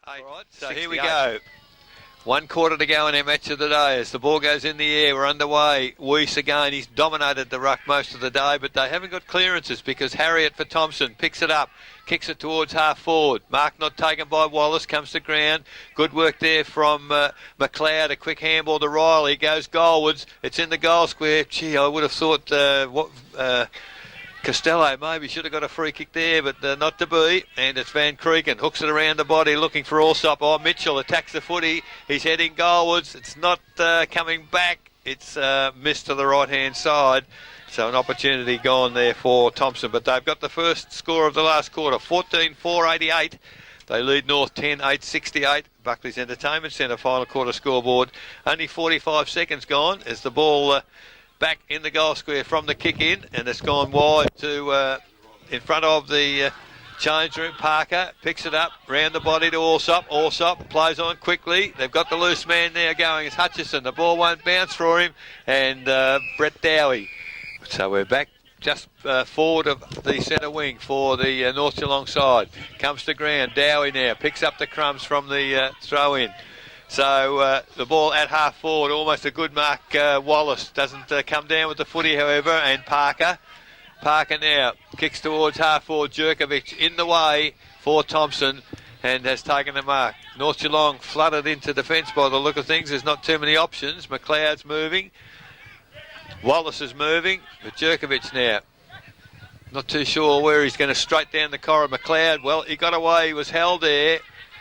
Right, so here we go. 1 quarter to go in our match of the day. As the ball goes in the air, we're underway. Weiss again, he's dominated the ruck most of the day, but they haven't got clearances because Harriet for Thomson picks it up, kicks it towards half forward. Mark not taken by Wallace, comes to ground. Good work there from McLeod. A quick handball to Riley, goes goalwards. It's in the goal square. Gee, I would have thought Costello maybe should have got a free kick there, but not to be. And it's Van Creeken. Hooks it around the body, looking for Allsop. Oh, Mitchell attacks the footy. He's heading goalwards. It's not coming back. It's missed to the right-hand side. So an opportunity gone there for Thomson. But they've got the first score of the last quarter, 14-4-88. They lead North 10-8-68. Buckley's Entertainment Centre final quarter scoreboard. Only 45 seconds gone as the ball... back in the goal square from the kick in, and it's gone wide to in front of the change room. Parker picks it up, round the body to Allsop. Allsop plays on quickly. They've got the loose man there going. It's Hutchison. The ball won't bounce for him, and Brett Dowie. So we're back just forward of the centre wing for the North Geelong side. Comes to ground. Dowie now picks up the crumbs from the throw in. So the ball at half forward, almost a good mark. Wallace doesn't come down with the footy, however, and Parker now kicks towards half forward. Jerkovic in the way for Thomson and has taken the mark. North Geelong flooded into defence by the look of things. There's not too many options. McLeod's moving. Wallace is moving, but Jerkovic now. Not too sure where he's going to straight down the corridor. McLeod, well, he got away. He was held there.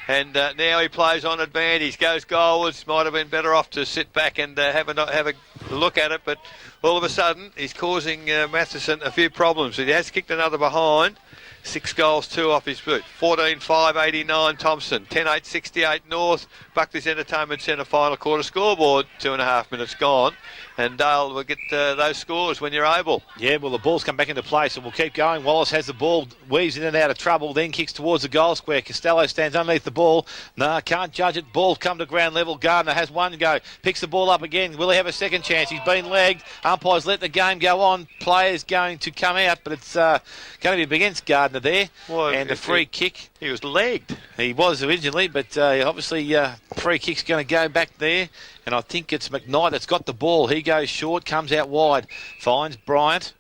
And now he plays on advantage, goes goalwards. Might have been better off to sit back and have a look at it, but all of a sudden he's causing Matheson a few problems. He has kicked another behind. 6 goals, 2 off his boot. 14-5-89 Thomson. 10-8-68 North. Buckley's Entertainment Centre final quarter scoreboard. 2.5 minutes gone. And Dale will get those scores when you're able. Yeah, well, the ball's come back into play, so we'll keep going. Wallace has the ball, weaves in and out of trouble, then kicks towards the goal square. Costello stands underneath the ball. No, can't judge it. Ball come to ground level. Gardner has one go. Picks the ball up again. Will he have a second chance? He's been legged. Umpires let the game go on. Players going to come out, but it's going to be against Gardner there. Well, and a free kick. He was legged. He was originally, but obviously free kick's going to go back there. And I think it's McKnight that's got the ball. He goes short, comes out wide, finds Bryant.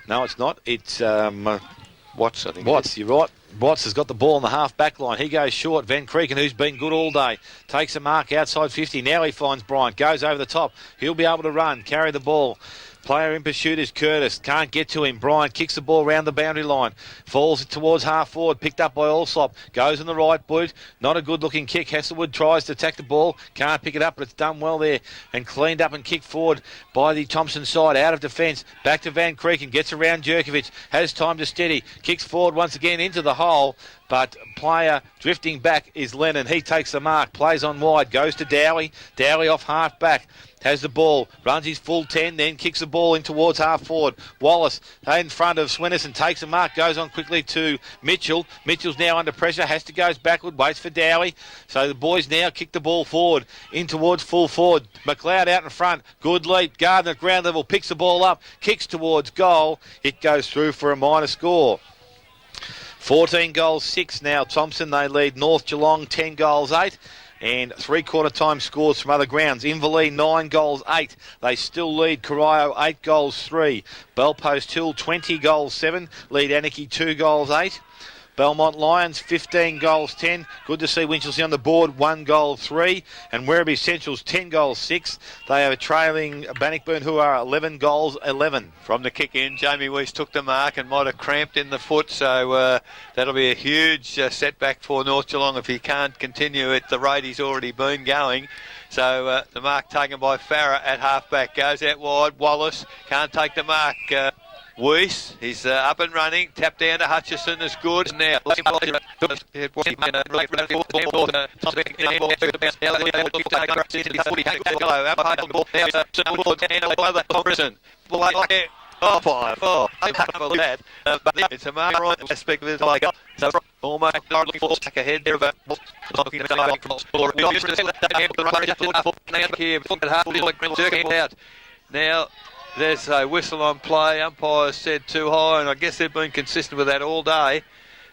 No, it's not. It's Watts, I think. Watts, you're right. Watts has got the ball in the half-back line. He goes short. Van Creeken, who's been good all day, takes a mark outside 50. Now he finds Bryant. Goes over the top. He'll be able to run, carry the ball. Player in pursuit is Curtis. Can't get to him. Bryant kicks the ball round the boundary line. Falls towards half forward. Picked up by Allsop. Goes in the right boot. Not a good looking kick. Hasselwood tries to attack the ball. Can't pick it up, but it's done well there. And cleaned up and kicked forward by the Thomson side. Out of defence. Back to Van Creeken. Gets around Jerkovic. Has time to steady. Kicks forward once again into the hole. But player drifting back is Lennon. He takes the mark. Plays on wide. Goes to Dowie. Dowie off half back. Has the ball, runs his full 10, then kicks the ball in towards half forward. Wallace in front of Swinnison, takes a mark, goes on quickly to Mitchell. Mitchell's now under pressure, has to go backward, waits for Dowie. So the boys now kick the ball forward, in towards full forward. McLeod out in front, good lead. Gardner at ground level, picks the ball up, kicks towards goal. It goes through for a minor score. 14 goals, 6 now. Thomson, they lead North Geelong 10 goals, 8. And three-quarter time scores from other grounds. Inverleigh 9 goals, 8. They still lead Corio 8 goals, 3. Bellpost Hill 20 goals, 7. Lead Anarchy 2 goals, 8. Belmont Lions 15 goals, 10. Good to see Winchelsea on the board, 1 goal, 3. And Werribee Central's 10 goals, 6. They are trailing Bannockburn, who are 11 goals, 11. From the kick in, Jamie Weiss took the mark and might have cramped in the foot, so that'll be a huge setback for North Geelong if he can't continue at the rate he's already been going. So the mark taken by Farah at half-back. Goes out wide. Wallace can't take the mark. Weiss, he's up and running. Tap down to Hutchison is good. Now, it's a mark right aspect of it. So almost looking for back ahead there. Now, there's a whistle on play. Umpires said too high, and I guess they've been consistent with that all day.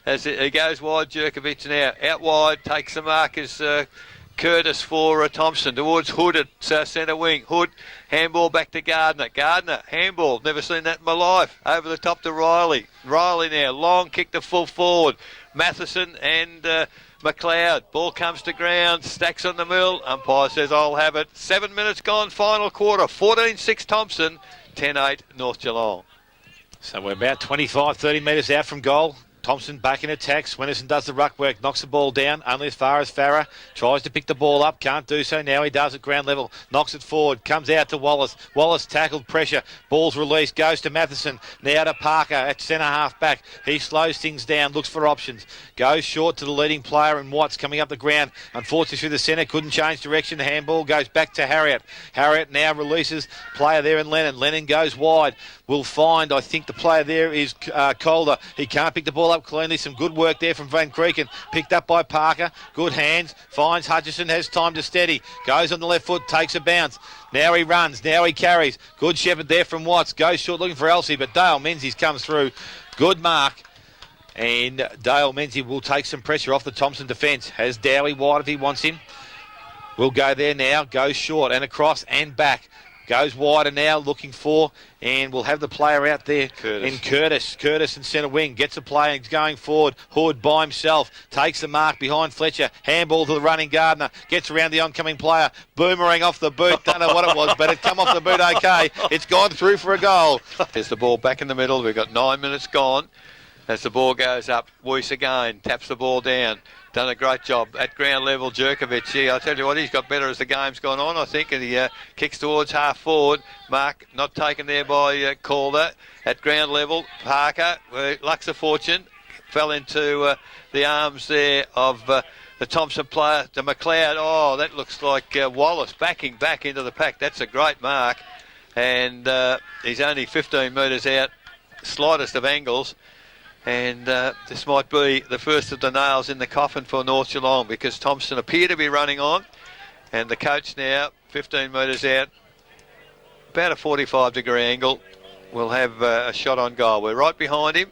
as he goes wide. Jerkovic now out wide, takes the mark as Curtis for Thomson towards Hood at centre wing. Hood, handball back to Gardner. Gardner, handball, never seen that in my life. Over the top to Riley. Riley now, long kick to full forward. Matheson and McLeod. Ball comes to ground, stacks on the mill. Umpire says, I'll have it. 7 minutes gone, final quarter. 14-6 Thomson, 10-8 North Geelong. So we're about 25, 30 metres out from goal. Thomson back in attack. Swennerson does the ruck work, knocks the ball down, only as far as Farah. Tries to pick the ball up, can't do so. Now he does at ground level, knocks it forward, comes out to Wallace. Wallace tackled, pressure, ball's released, goes to Matheson. Now to Parker at centre half back. He slows things down, looks for options. Goes short to the leading player, and Watts coming up the ground. Unfortunately through the centre, couldn't change direction. The handball goes back to Harriott. Harriott now releases player there in Lennon. Lennon goes wide. We'll find, I think the player there is Calder. He can't pick the ball up cleanly. Some good work there from Van Creeken. Picked up by Parker. Good hands. Finds Hutchison. Has time to steady. Goes on the left foot. Takes a bounce. Now he runs. Now he carries. Good shepherd there from Watts. Goes short looking for Elsie, but Dale Menzies comes through. Good mark. And Dale Menzies will take some pressure off the Thomson defence. Has Dowie wide if he wants him. We'll go there now. Goes short and across and back. Goes wider now, looking for, and we'll have the player out there in Curtis. Curtis in centre wing, gets a play and going forward. Hood by himself, takes the mark behind Fletcher. Handball to the running Gardner, gets around the oncoming player. Boomerang off the boot, don't know what it was, but it come off the boot okay. It's gone through for a goal. There's the ball back in the middle. We've got 9 minutes gone. As the ball goes up, Weiss again, taps the ball down. Done a great job at ground level. Jerkovic, I tell you what, he's got better as the game's gone on, I think, and he kicks towards half forward. Mark not taken there by Calder. At ground level, Parker, lucks of fortune, fell into the arms there of the Thomson player, to McLeod. Oh, that looks like Wallace backing back into the pack. That's a great mark, and he's only 15 metres out, slightest of angles. And this might be the first of the nails in the coffin for North Geelong, because Thomson appear to be running on, and the coach now 15 metres out, about a 45-degree angle, will have a shot on goal. We're right behind him.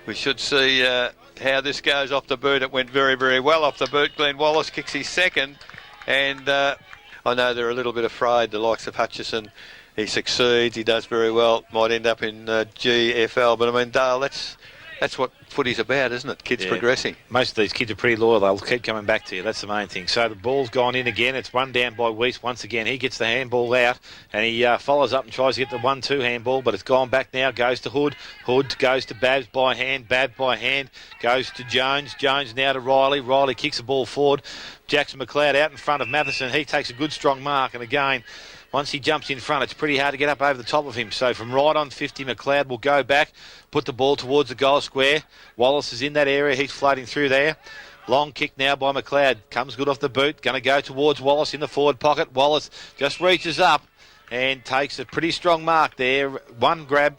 We should see how this goes off the boot. It went very, very well off the boot. Glenn Wallace kicks his second, and I know they're a little bit afraid, the likes of Hutchison. He succeeds, he does very well, might end up in GFL, but I mean, Dale, that's what footy's about, isn't it? Kids progressing. Most of these kids are pretty loyal. They'll keep coming back to you. That's the main thing. So the ball's gone in again. It's run down by Weiss once again. He gets the handball out, and he follows up and tries to get the 1-2 handball, but it's gone back now. Goes to Hood. Hood goes to Babs by hand. Bab by hand. Goes to Jones. Jones now to Riley. Riley kicks the ball forward. Jackson McLeod out in front of Matheson. He takes a good strong mark, and again, once he jumps in front, it's pretty hard to get up over the top of him. So from right on 50, McLeod will go back, put the ball towards the goal square. Wallace is in that area. He's floating through there. Long kick now by McLeod. Comes good off the boot. Going to go towards Wallace in the forward pocket. Wallace just reaches up and takes a pretty strong mark there. One grab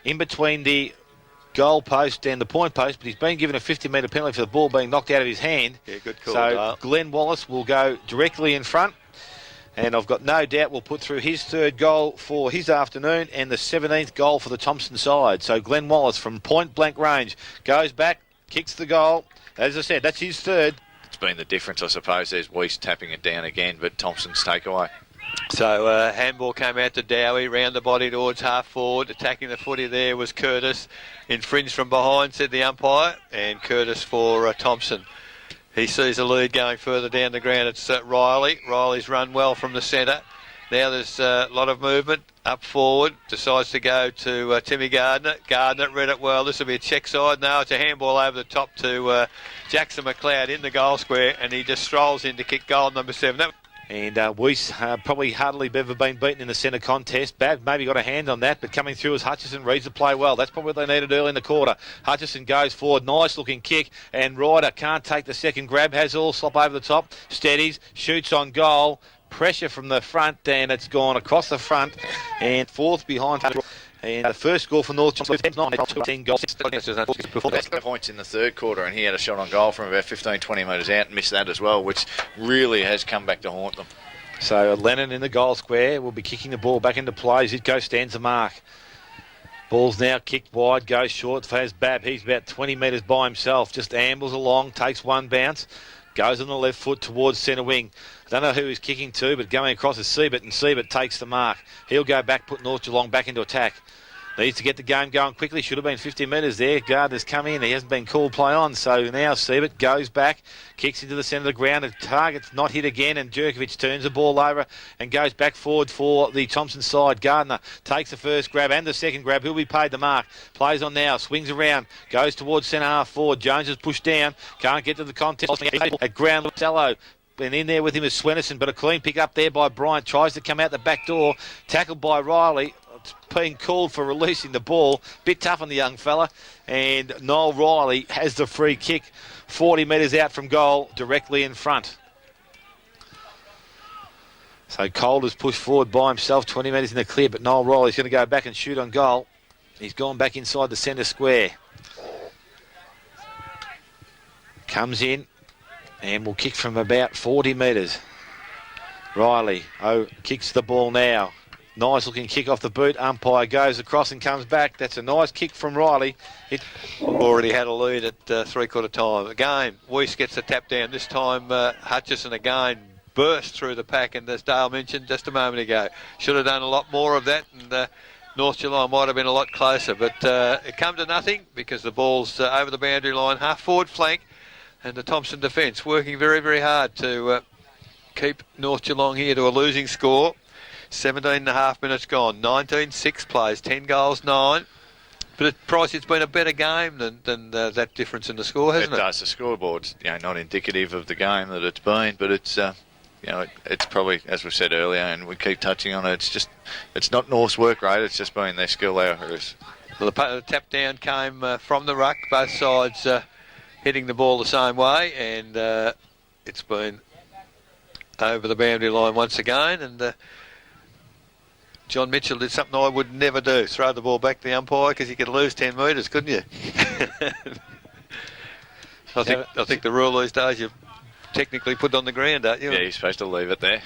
in between the goal post and the point post, but he's been given a 50-metre penalty for the ball being knocked out of his hand. Yeah, good call. So Dale. Glenn Wallace will go directly in front. And I've got no doubt we'll put through his third goal for his afternoon and the 17th goal for the Thomson side. So Glenn Wallace from point blank range goes back, kicks the goal. As I said, that's his third. It's been the difference, I suppose. There's Weiss tapping it down again, but Thompson's takeaway. So handball came out to Dowie, round the body towards half forward. Attacking the footy there was Curtis. Infringed from behind, said the umpire, and Curtis for Thomson. He sees a lead going further down the ground. It's Riley. Riley's run well from the centre. Now there's a lot of movement up forward. Decides to go to Timmy Gardner. Gardner read it well. This will be a check side. Now it's a handball over the top to Jackson McLeod in the goal square, and he just strolls in to kick goal number 7. And Weiss probably hardly ever been beaten in the centre contest. Bad maybe got a hand on that, but coming through as Hutchison reads the play well. That's probably what they needed early in the quarter. Hutchison goes forward, nice looking kick, and Ryder can't take the second grab. Has all slop over the top, steadies, shoots on goal. Pressure from the front, and it's gone across the front, and fourth behind. And the first score for North Geelong, 10 goals. Points in the third quarter, and he had a shot on goal from about 15-20 metres out and missed that as well, which really has come back to haunt them. So Lennon in the goal square will be kicking the ball back into play. Zitko stands the mark. Ball's now kicked wide, goes short for Bab. He's about 20 metres by himself. Just ambles along, takes one bounce, goes on the left foot towards centre wing. I don't know who he's kicking to, but going across is Siebert, and Siebert takes the mark. He'll go back, put North Geelong back into attack. Needs to get the game going quickly. Should have been 50 metres there. Gardner's come in. He hasn't been called play on. So now Siebert goes back, kicks into the centre of the ground. The target's not hit again, and Jerkovic turns the ball over and goes back forward for the Thomson side. Gardner takes the first grab and the second grab. He'll be paid the mark. Plays on now. Swings around. Goes towards centre half forward. Jones is pushed down. Can't get to the contest. At ground, Sallow. And in there with him is Swenison, but a clean pick up there by Bryant. Tries to come out the back door. Tackled by Riley. It's being called for releasing the ball. Bit tough on the young fella. And Noel Riley has the free kick 40 metres out from goal, directly in front. So Calder's pushed forward by himself, 20 metres in the clear, but Noel Riley's going to go back and shoot on goal. He's gone back inside the centre square. Comes in and will kick from about 40 metres. Riley kicks the ball now. Nice looking kick off the boot. Umpire goes across and comes back. That's a nice kick from Riley. Already had a lead at three-quarter time. Again, Weiss gets the tap down. This time Hutchison again burst through the pack, and as Dale mentioned just a moment ago, should have done a lot more of that, and North Geelong might have been a lot closer, but it come to nothing because the ball's over the boundary line, half forward flank, and the Thomson defence working very, very hard to keep North Geelong here to a losing score. 17 and a half minutes gone. 19-6 plays, 10 goals, 9. But Price, it's been a better game than that difference in the score, hasn't it? It does. The scoreboard's not indicative of the game that it's been, but it's it's probably, as we said earlier, and we keep touching on it. It's not North's work rate. It's just been their skill errors. Well, the tap down came from the ruck, both sides hitting the ball the same way, and it's been over the boundary line once again, and John Mitchell did something I would never do, throw the ball back to the umpire, because you could lose 10 metres, couldn't you? I think the rule these days, you technically put it on the ground, don't you? Yeah, you're supposed to leave it there.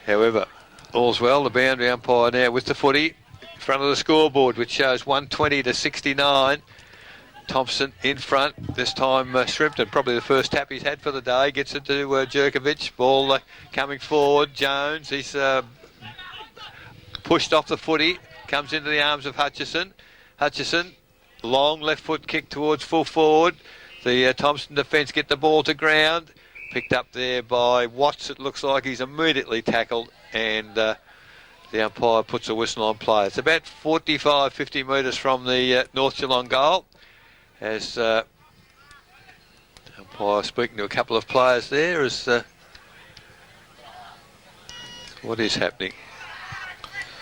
However, all's well. The boundary umpire now with the footy in front of the scoreboard, which shows 120-69. Thomson in front. This time Shrimpton, probably the first tap he's had for the day, gets it to Jerkovic. Ball coming forward. Jones, he's pushed off the footy, comes into the arms of Hutchison. Hutchison, long left foot kick towards full forward. The Thomson defence get the ball to ground. Picked up there by Watts. It looks like he's immediately tackled, and the umpire puts a whistle on play. It's about 45-50 metres from the North Geelong goal. As the umpire speaking to a couple of players there as what is happening.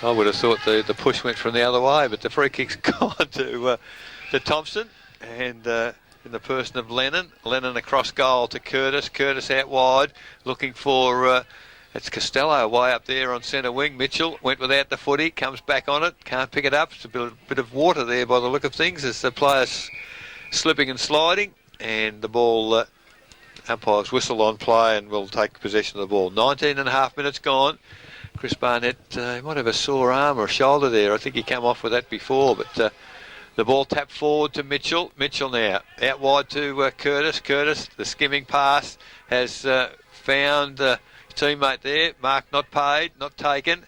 I would have thought the push went from the other way, but the free kick's gone to Thomson, and in the person of Lennon. Lennon across goal to Curtis. Curtis out wide, looking for it's Costello way up there on centre wing. Mitchell went without the footy, comes back on it, can't pick it up. It's a bit of water there by the look of things as the players slipping and sliding, and the ball umpires whistle on play and will take possession of the ball. 19 and a half minutes gone. Chris Barnett might have a sore arm or a shoulder there. I think he came off with that before, but the ball tapped forward to Mitchell. Mitchell now out wide to Curtis. Curtis, the skimming pass, has found his teammate there. Mark not paid, not taken.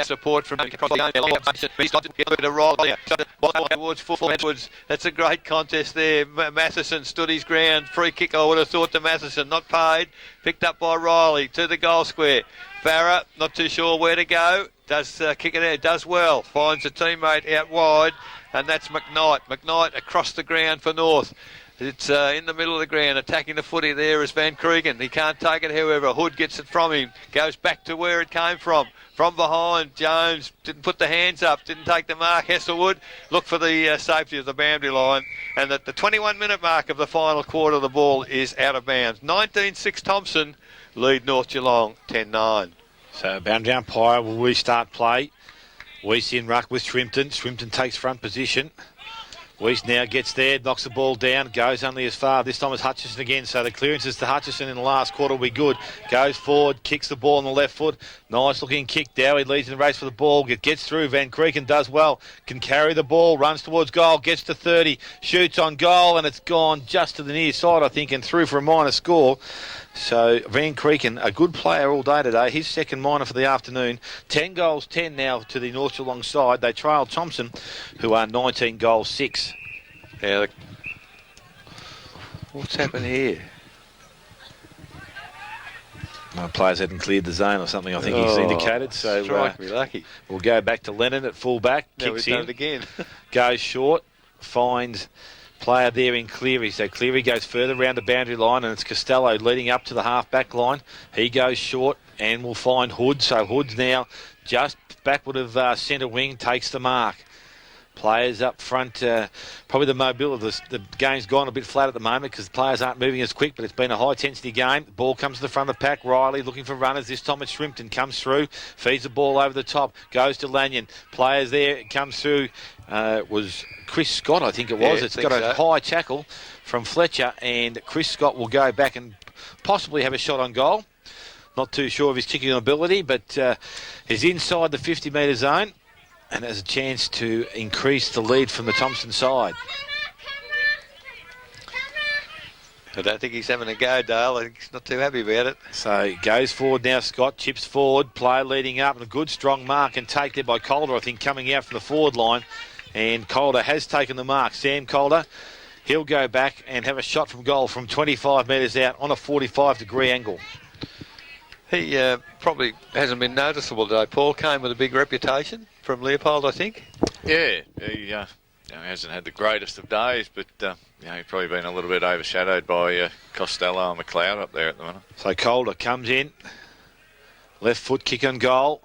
Support from towards forwards. That's a great contest there. Matheson stood his ground. Free kick, I would have thought, to Matheson. Not paid. Picked up by Riley to the goal square. Farah, not too sure where to go. Does kick it out, does well. Finds a teammate out wide, and that's McKnight. McKnight across the ground for North. It's in the middle of the ground, attacking the footy there is Van Kregen. He can't take it, however. Hood gets it from him, goes back to where it came from. From behind, Jones didn't put the hands up, didn't take the mark. Hesselwood looked for the safety of the boundary line, and at the 21-minute mark of the final quarter, the ball is out of bounds. 19-6 Thomson lead North Geelong 10-9. So boundary umpire will restart play. Weiss in ruck with Shrimpton. Shrimpton takes front position. Weiss now gets there, knocks the ball down, goes only as far. This time it's Hutchison again, so the clearances to Hutchison in the last quarter will be good. Goes forward, kicks the ball on the left foot. Nice looking kick. Dowie leads in the race for the ball. Gets through. Van Creeken does well. Can carry the ball, runs towards goal, gets to 30, shoots on goal, and it's gone just to the near side, I think, and through for a minor score. So Van Creeken, a good player all day today. His second minor for the afternoon. 10 goals, 10 now to the North Geelong side. They trail Thomson, who are 19 goals, 6. Yeah, what's happened here? Players hadn't cleared the zone or something, I think he's indicated. So strike me lucky. We'll go back to Lennon at full-back. Now Kicks we've done in, it again. goes short, finds player there in Cleary. So Cleary goes further around the boundary line, and it's Costello leading up to the half-back line. He goes short and will find Hood. So Hood's now just backward of centre wing, takes the mark. Players up front, probably the mobility. The game's gone a bit flat at the moment because the players aren't moving as quick, but it's been a high-intensity game. The ball comes to the front of the pack. Riley looking for runners. This time it's Shrimpton. Comes through, feeds the ball over the top, goes to Lanyon. Players there, it comes through. It was Chris Scott, I think it was. Yeah, it's got a high tackle from Fletcher, and Chris Scott will go back and possibly have a shot on goal. Not too sure of his kicking ability, but he's inside the 50-metre zone and has a chance to increase the lead from the Thomson side. I don't think he's having a go, Dale. I think he's not too happy about it. So he goes forward now. Scott chips forward. Player leading up, and a good strong mark and take there by Calder, I think, coming out from the forward line. And Calder has taken the mark. Sam Calder, he'll go back and have a shot from goal from 25 metres out on a 45-degree angle. He probably hasn't been noticeable today. Paul came with a big reputation from Leopold, I think. Yeah, he hasn't had the greatest of days, but he's probably been a little bit overshadowed by Costello and McLeod up there at the minute. So Calder comes in, left foot kick on goal,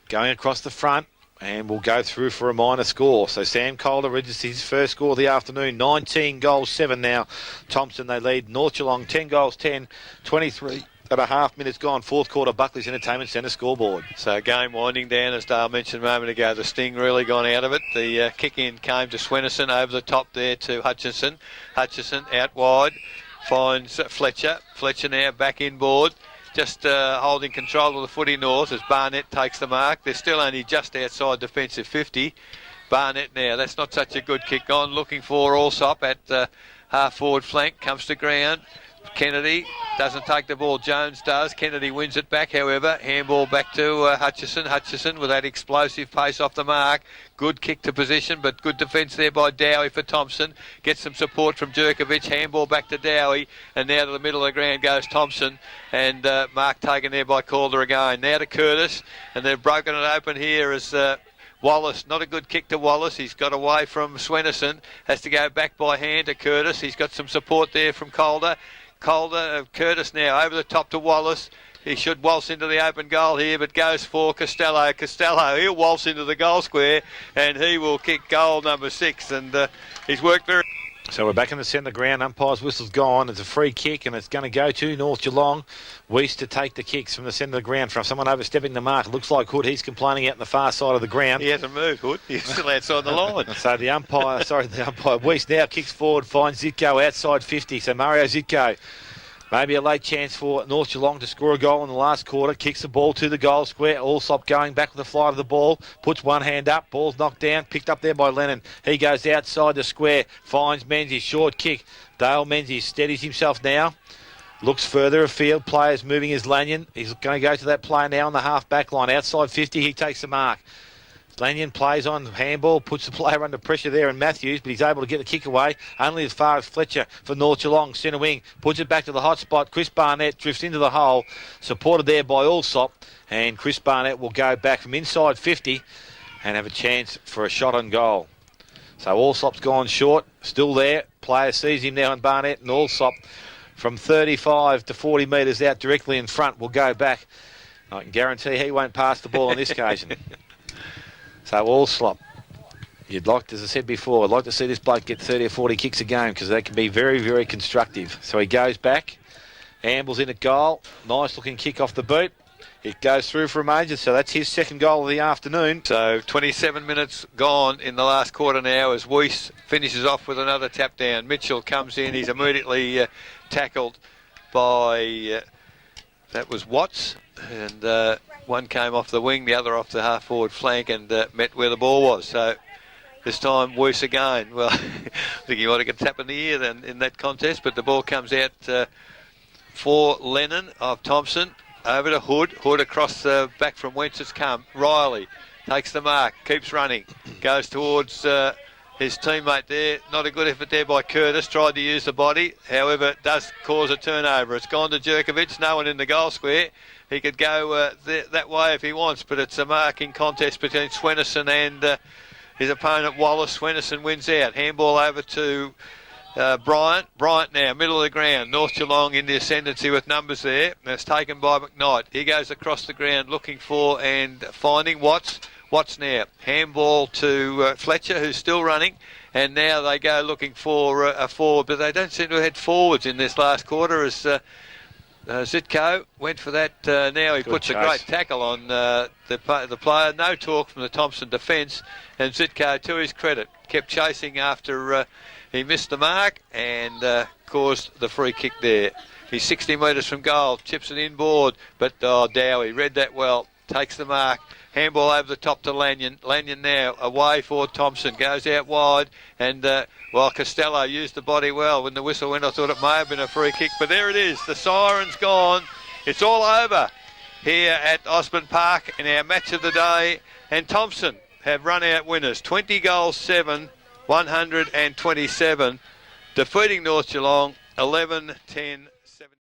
going across the front, and will go through for a minor score. So Sam Calder registers his first score of the afternoon. 19 goals, 7 now. Thomson, they lead. North Geelong, 10 goals, 10, 23 and a half minutes gone. Fourth quarter, Buckley's Entertainment Centre scoreboard. So game winding down, as Dale mentioned a moment ago. The sting really gone out of it. The kick in came to Swenison over the top there to Hutchison. Hutchison out wide finds Fletcher. Fletcher now back inboard. Just holding control of the footy north as Barnett takes the mark. They're still only just outside defensive 50. Barnett now, that's not such a good kick on. Looking for Allsop at half forward flank. Comes to ground. Kennedy doesn't take the ball. Jones does. Kennedy wins it back, however. Handball back to Hutchison. Hutchison with that explosive pace off the mark. Good kick to position, but good defence there by Dowie for Thomson. Gets some support from Jerkovic. Handball back to Dowie. And now to the middle of the ground goes Thomson. And mark taken there by Calder again. Now to Curtis. And they've broken it open here as Wallace, not a good kick to Wallace. He's got away from Swenison. Has to go back by hand to Curtis. He's got some support there from Calder. Curtis now over the top to Wallace. He should waltz into the open goal here, but goes for Costello. Costello, he'll waltz into the goal square, and he will kick goal number 6. And he's worked very... So we're back in the centre ground. Umpire's whistle's gone. It's a free kick, and it's going to go to North Geelong. Weiss to take the kicks from the centre of the ground from someone overstepping the mark. It looks like Hood. He's complaining out in the far side of the ground. He hasn't moved, Hood. He's still outside the line. So the umpire, Weiss now kicks forward, finds Zitko outside 50. So Mario Zitko, maybe a late chance for North Geelong to score a goal in the last quarter. Kicks the ball to the goal square. Allsop going back with the flight of the ball. Puts one hand up. Ball's knocked down. Picked up there by Lennon. He goes outside the square. Finds Menzies. Short kick. Dale Menzies steadies himself now. Looks further afield. Players moving his Lanyon. He's going to go to that player now on the half-back line. Outside 50. He takes the mark. Lanyon plays on handball, puts the player under pressure there in Matthews, but he's able to get the kick away only as far as Fletcher for North Geelong. Centre wing, puts it back to the hot spot. Chris Barnett drifts into the hole, supported there by Allsop, and Chris Barnett will go back from inside 50 and have a chance for a shot on goal. So Allsop's gone short, still there. Player sees him now in Barnett, and Allsop from 35 to 40 metres out directly in front will go back. I can guarantee he won't pass the ball on this occasion. So Allsop, you'd like, as I said before, I'd like to see this bloke get 30 or 40 kicks a game because they can be very, very constructive. So he goes back, ambles in at goal. Nice looking kick off the boot. It goes through for a major, so that's his second goal of the afternoon. So 27 minutes gone in the last quarter now as Weiss finishes off with another tap down. Mitchell comes in. He's immediately tackled by, that was Watts. And one came off the wing, the other off the half-forward flank and met where the ball was. So this time Weiss again. Well, I think he might have got a tap in the ear then in that contest, but the ball comes out for Lennon of Thomson. Over to Hood. Hood across the back from whence it's come. Riley takes the mark, keeps running, goes towards his teammate there. Not a good effort there by Curtis. Tried to use the body. However, it does cause a turnover. It's gone to Jerkovic. No one in the goal square. He could go that way if he wants, but it's a marking contest between Swenison and his opponent Wallace. Swenison wins out. Handball over to Bryant. Bryant now, middle of the ground. North Geelong in the ascendancy with numbers there. That's taken by McKnight. He goes across the ground looking for and finding Watts. Watts now. Handball to Fletcher, who's still running. And now they go looking for a forward, but they don't seem to have had forwards in this last quarter as Zitko went for that. Now he puts a great tackle on the player. No talk from the Thomson defence. And Zitko, to his credit, kept chasing after he missed the mark and caused the free kick there. He's 60 metres from goal, chips it inboard, but Dowie read that well, takes the mark. Handball over the top to Lanyon. Lanyon now away for Thomson, goes out wide, and while Costello used the body well, when the whistle went I thought it may have been a free kick, but there it is, the siren's gone. It's all over here at Osborne Park in our match of the day, and Thomson have run out winners, 20 goals 7, 127, defeating North Geelong 11-10.